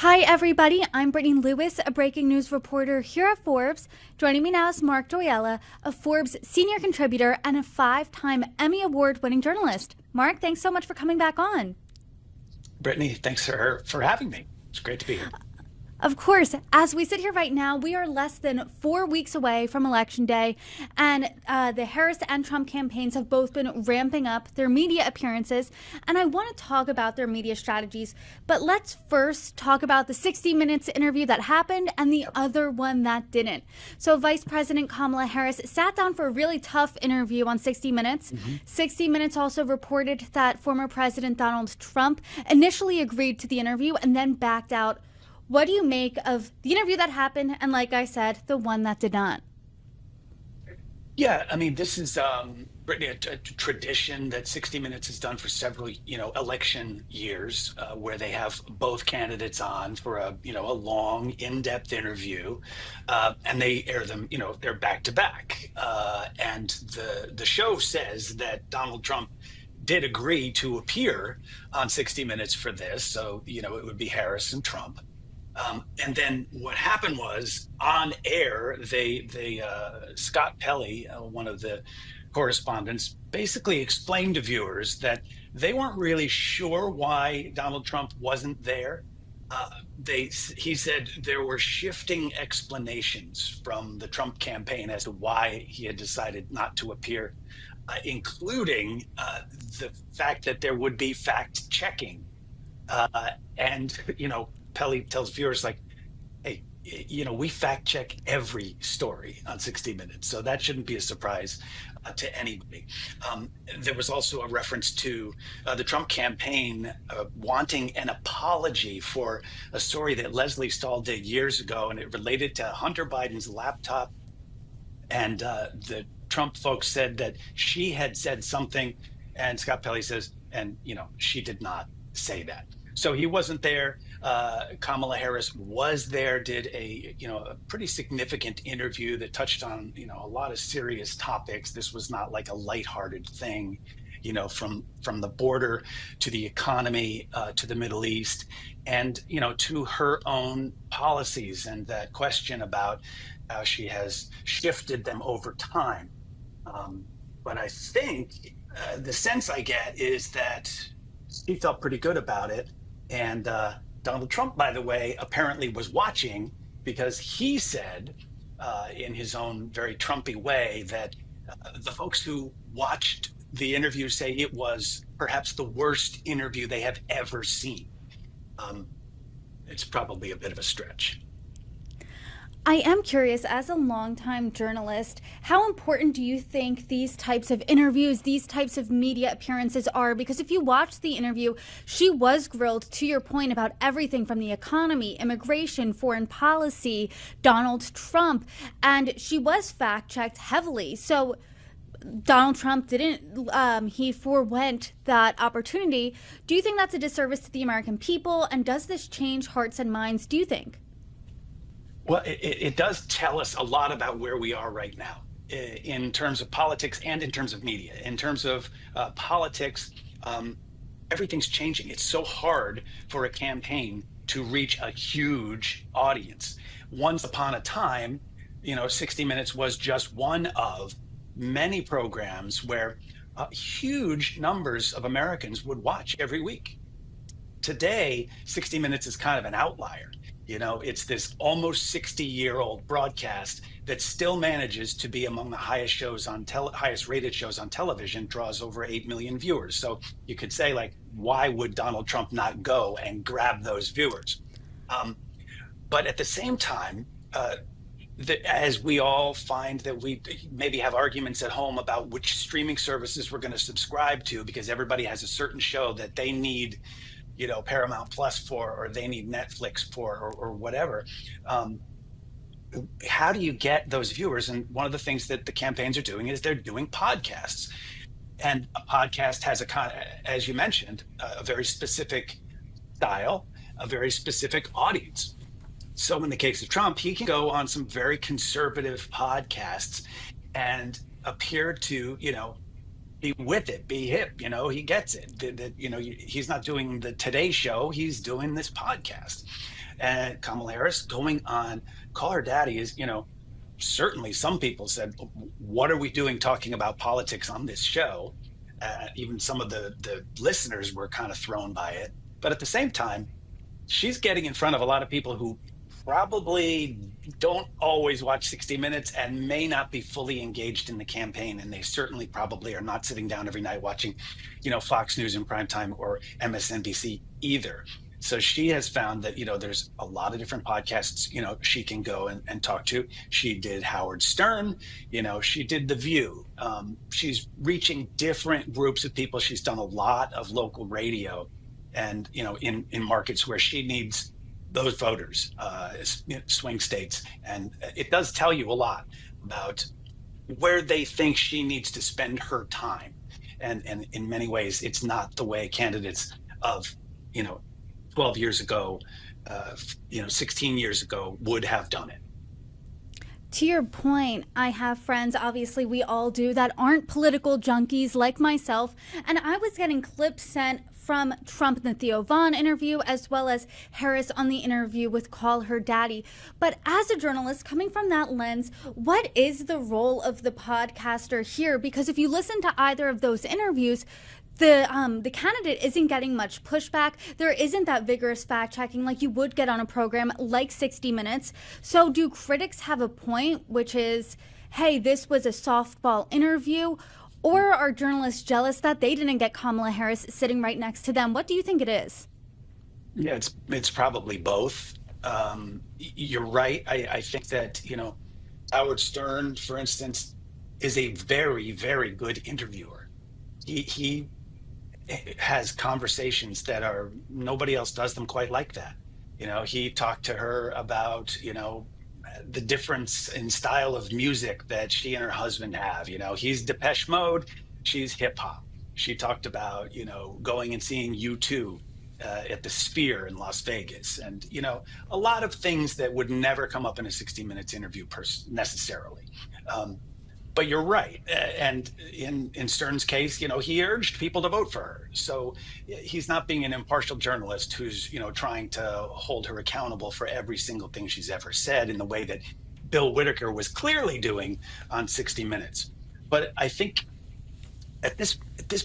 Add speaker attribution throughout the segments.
Speaker 1: Hi, everybody. I'm Brittany Lewis, a breaking news reporter here at Forbes. Joining me now is Mark Joyella, a Forbes senior contributor and a 5-time Emmy Award-winning journalist. Mark, thanks so much for coming back on.
Speaker 2: Brittany, thanks for having me. It's great to be here.
Speaker 1: Of course, as we sit here right now, we are less than 4 weeks away from Election Day, and the Harris and Trump campaigns have both been ramping up their media appearances, and I want to talk about their media strategies, but let's first talk about the 60 Minutes interview that happened and the other one that didn't. So Vice President Kamala Harris sat down for a really tough interview on 60 Minutes. 60 Minutes also reported that former President Donald Trump initially agreed to the interview and then backed out. What do you make of the interview that happened and, like I said, the one that did not?
Speaker 2: Yeah, I mean, this is Brittany, a tradition that 60 Minutes has done for several, election years, where they have both candidates on for a long, in-depth interview, and they air them, they're back to back. And the show says that Donald Trump did agree to appear on 60 Minutes for this, so it would be Harris and Trump. And then what happened was on air, they Scott Pelley, one of the correspondents, basically explained to viewers that they weren't really sure why Donald Trump wasn't there. He said there were shifting explanations from the Trump campaign as to why he had decided not to appear, including the fact that there would be fact checking. And Pelly tells viewers, like, hey, we fact check every story on 60 Minutes, so that shouldn't be a surprise to anybody. There was also a reference to the Trump campaign wanting an apology for a story that Leslie Stahl did years ago, and it related to Hunter Biden's laptop. And the Trump folks said that she had said something, and Scott Pelley says, and she did not say that. So he wasn't there. Kamala Harris was there, did a pretty significant interview that touched on a lot of serious topics. This was not like a lighthearted thing, from the border to the economy, to the Middle East, and to her own policies, and that question about how she has shifted them over time. But I think the sense I get is that he felt pretty good about it. And Donald Trump, by the way, apparently was watching, because he said in his own very Trumpy way that the folks who watched the interview say it was perhaps the worst interview they have ever seen. It's probably a bit of a stretch.
Speaker 1: I am curious, as a longtime journalist, how important do you think these types of interviews, these types of media appearances are? Because if you watch the interview, she was grilled, to your point, about everything from the economy, immigration, foreign policy, Donald Trump, and she was fact-checked heavily. So Donald Trump didn't, he forewent that opportunity. Do you think that's a disservice to the American people? And does this change hearts and minds, do you think?
Speaker 2: Well, it does tell us a lot about where we are right now in terms of politics and in terms of media. In terms of politics, everything's changing. It's so hard for a campaign to reach a huge audience. Once upon a time, 60 Minutes was just one of many programs where huge numbers of Americans would watch every week. Today, 60 Minutes is kind of an outlier. It's this almost 60-year-old broadcast that still manages to be among the highest shows on highest rated shows on television, draws over 8 million viewers. So you could say, like, why would Donald Trump not go and grab those viewers? But at the same time, as we all find that we maybe have arguments at home about which streaming services we're going to subscribe to, because everybody has a certain show that they need Paramount Plus for, or they need Netflix for, or whatever. How do you get those viewers? And one of the things that the campaigns are doing is they're doing podcasts. And a podcast has as you mentioned, a very specific style, a very specific audience. So in the case of Trump, he can go on some very conservative podcasts and appear to, be with it, be hip, he gets it. He's not doing the Today Show, he's doing this podcast. and Kamala Harris going on Call Her Daddy is, certainly some people said, what are we doing talking about politics on this show? Even some of the listeners were kind of thrown by it. But at the same time, she's getting in front of a lot of people who probably don't always watch 60 Minutes and may not be fully engaged in the campaign. And they certainly probably are not sitting down every night watching, Fox News in primetime or MSNBC either. So she has found that, there's a lot of different podcasts, she can go and talk to. She did Howard Stern, she did The View. She's reaching different groups of people. She's done a lot of local radio and, in markets where she needs those voters, swing states. And it does tell you a lot about where they think she needs to spend her time. And in many ways, it's not the way candidates of, 12 years ago, 16 years ago would have done it.
Speaker 1: To your point, I have friends, obviously we all do, that aren't political junkies like myself. And I was getting clips sent from Trump in the Theo Vaughn interview, as well as Harris on the interview with Call Her Daddy. But as a journalist, coming from that lens, what is the role of the podcaster here? Because if you listen to either of those interviews, the candidate isn't getting much pushback. There isn't that vigorous fact checking like you would get on a program like 60 Minutes. So do critics have a point, which is, hey, this was a softball interview? Or are journalists jealous that they didn't get Kamala Harris sitting right next to them? What do you think it is?
Speaker 2: Yeah, it's probably both. You're right. I think that, Howard Stern, for instance, is a very, very good interviewer. He has conversations that are, nobody else does them quite like that. He talked to her about, the difference in style of music that she and her husband have. He's Depeche Mode, she's hip hop. She talked about, going and seeing U2 at the Sphere in Las Vegas, and a lot of things that would never come up in a 60 Minutes interview necessarily. But you're right. And in Stern's case, he urged people to vote for her. So he's not being an impartial journalist who's, trying to hold her accountable for every single thing she's ever said in the way that Bill Whitaker was clearly doing on 60 Minutes. But I think at this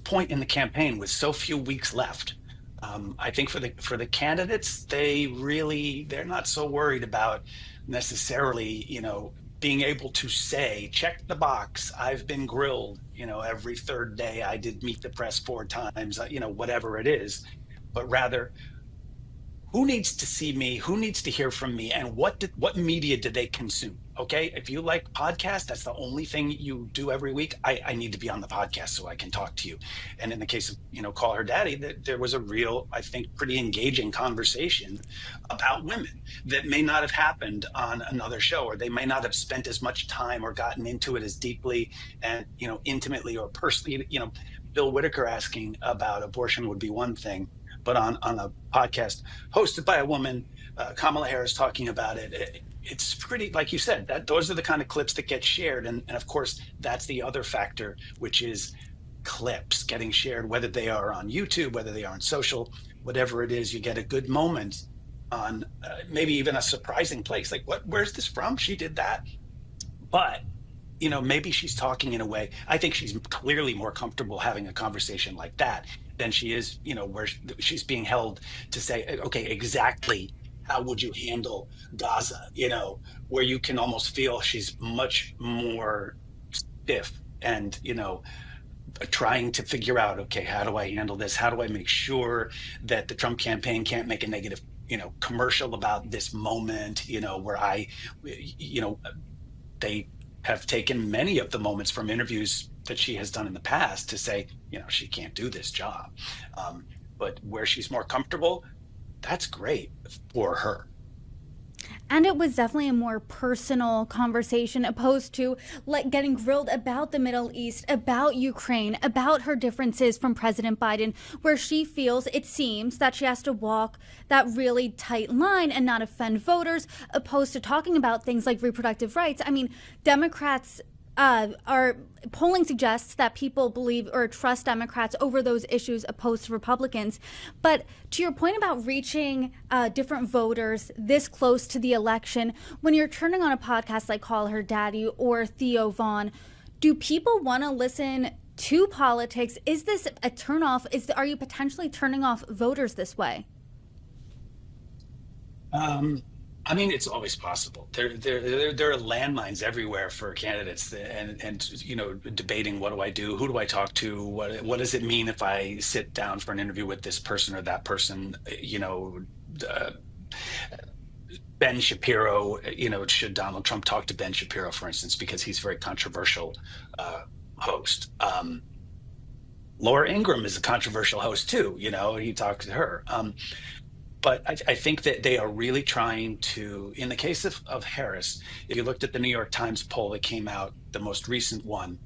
Speaker 2: point in the campaign, with so few weeks left, I think for the candidates, they're not so worried about necessarily, being able to say, check the box, I've been grilled, every third day, I did meet the press 4 times, whatever it is, but rather, who needs to see me, who needs to hear from me, and what media do they consume? Okay, if you like podcasts, that's the only thing you do every week. I need to be on the podcast so I can talk to you. And in the case of, Call Her Daddy, there was a real, I think, pretty engaging conversation about women that may not have happened on another show, or they may not have spent as much time or gotten into it as deeply and, intimately or personally. Bill Whitaker asking about abortion would be one thing, but on a podcast hosted by a woman, Kamala Harris talking about it, it's pretty, like you said, that those are the kind of clips that get shared. And of course, that's the other factor, which is clips getting shared, whether they are on YouTube, whether they are on social, whatever it is, you get a good moment on maybe even a surprising place. Like, where's this from? She did that. But, maybe she's talking in a way, I think she's clearly more comfortable having a conversation like that than she is, where she's being held to say, okay, exactly how would you handle Gaza, where you can almost feel she's much more stiff and, trying to figure out, okay, how do I handle this? How do I make sure that the Trump campaign can't make a negative, commercial about this moment, where they have taken many of the moments from interviews that she has done in the past to say, she can't do this job. But where she's more comfortable, that's great for her.
Speaker 1: And it was definitely a more personal conversation opposed to like getting grilled about the Middle East, about Ukraine, about her differences from President Biden, where she feels, it seems, that she has to walk that really tight line and not offend voters, opposed to talking about things like reproductive rights. I mean, Democrats are polling suggests that people believe or trust Democrats over those issues opposed to Republicans. But to your point about reaching different voters this close to the election, when you're turning on a podcast like Call Her Daddy or Theo Vaughn, do people want to listen to politics? Is this a turnoff? Are you potentially turning off voters this way?
Speaker 2: I mean, it's always possible. There are landmines everywhere for candidates, and debating, what do I do? Who do I talk to? What does it mean if I sit down for an interview with this person or that person? Ben Shapiro, should Donald Trump talk to Ben Shapiro, for instance, because he's a very controversial host. Laura Ingraham is a controversial host too. He talks to her. But I think that they are really trying to, in the case of Harris, if you looked at the New York Times poll that came out, the most recent one,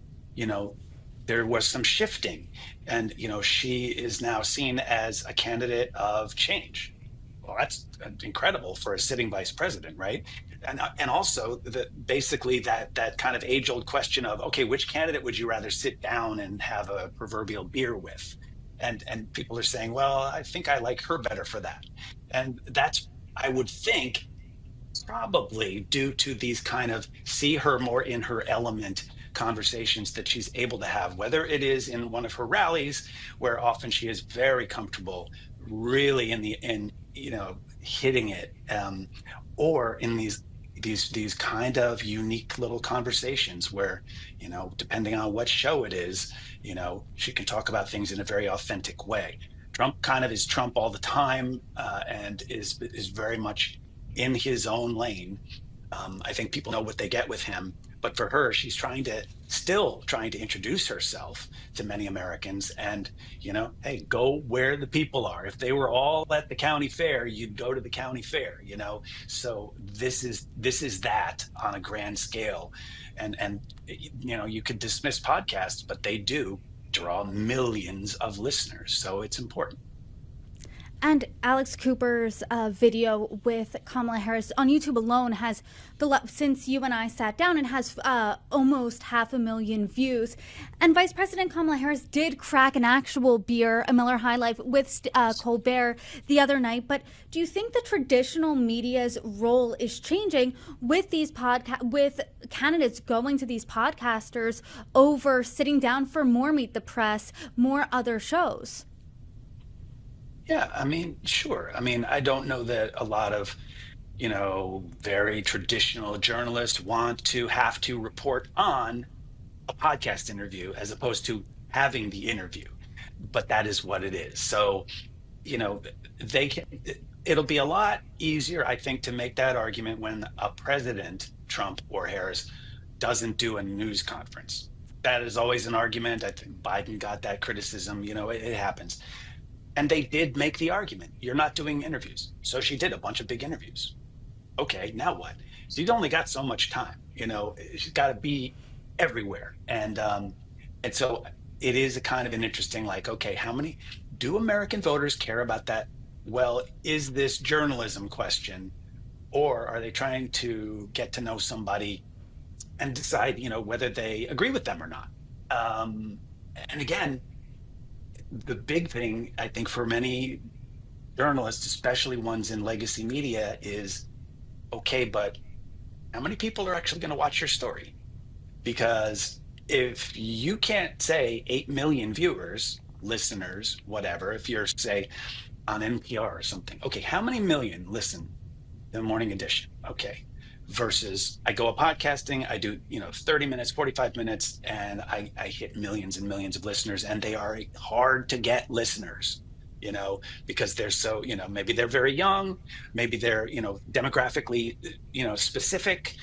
Speaker 2: there was some shifting. And, she is now seen as a candidate of change. Well, that's incredible for a sitting vice president, right? And also basically that kind of age-old question of, okay, which candidate would you rather sit down and have a proverbial beer with? And people are saying, well, I think I like her better for that. And that's, I would think, probably due to these kind of see her more in her element conversations that she's able to have, whether it is in one of her rallies, where often she is very comfortable, really in hitting it, or in these kind of unique little conversations where, depending on what show it is, she can talk about things in a very authentic way. Trump kind of is Trump all the time, and is very much in his own lane. I think people know what they get with him, but for her, she's still trying to introduce herself to many Americans. And, hey, go where the people are. If they were all at the county fair, you'd go to the county fair, So this is that on a grand scale. And you could dismiss podcasts, but they do draw millions of listeners. So it's important.
Speaker 1: And Alex Cooper's video with Kamala Harris on YouTube alone has, since you and I sat down, it has almost 500,000 views. And Vice President Kamala Harris did crack an actual beer, a Miller High Life, with Colbert the other night. But do you think the traditional media's role is changing with these with candidates going to these podcasters over sitting down for more Meet the Press, more other shows?
Speaker 2: Yeah, I mean, sure. I mean, I don't know that a lot of, very traditional journalists want to have to report on a podcast interview as opposed to having the interview, but that is what it is. So, it'll be a lot easier, I think, to make that argument when a president, Trump or Harris, doesn't do a news conference. That is always an argument. I think Biden got that criticism, it happens. And they did make the argument, you're not doing interviews. So she did a bunch of big interviews. Okay, now what? She's only got so much time, she's got to be everywhere. And so it is a kind of an interesting, okay, do American voters care about that? Well, is this journalism question, or are they trying to get to know somebody and decide, whether they agree with them or not? And again, the big thing, I think, for many journalists, especially ones in legacy media, is, okay, but how many people are actually going to watch your story? Because if you can't say 8 million viewers, listeners, whatever, if you're, say, on NPR or something, okay, how many million listen to the morning edition? Okay. Versus I go up podcasting, I do, 30 minutes, 45 minutes, and I hit millions and millions of listeners, and they are hard to get listeners, because they're so, maybe they're very young, maybe they're, demographically, specific.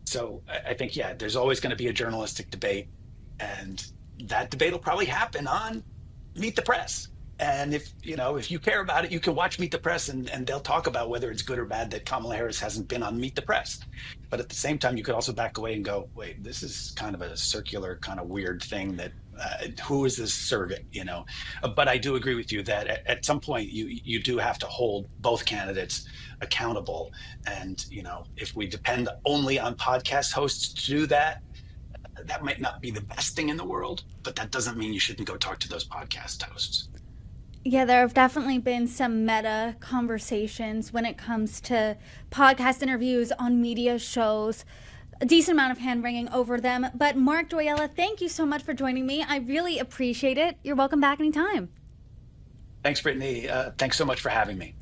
Speaker 2: So I think, yeah, there's always going to be a journalistic debate, and that debate will probably happen on Meet the Press. And if you care about it, you can watch Meet the Press, and they'll talk about whether it's good or bad that Kamala Harris hasn't been on Meet the Press. But at the same time, you could also back away and go, wait, this is kind of a circular, kind of weird thing that who is this serving? But I do agree with you that at some point you do have to hold both candidates accountable. And if we depend only on podcast hosts to do that, that might not be the best thing in the world, but that doesn't mean you shouldn't go talk to those podcast hosts.
Speaker 1: Yeah, there have definitely been some meta conversations when it comes to podcast interviews on media shows. A decent amount of hand wringing over them. But Mark, Joyella, thank you so much for joining me. I really appreciate it. You're welcome back anytime.
Speaker 2: Thanks, Brittany. Thanks so much for having me.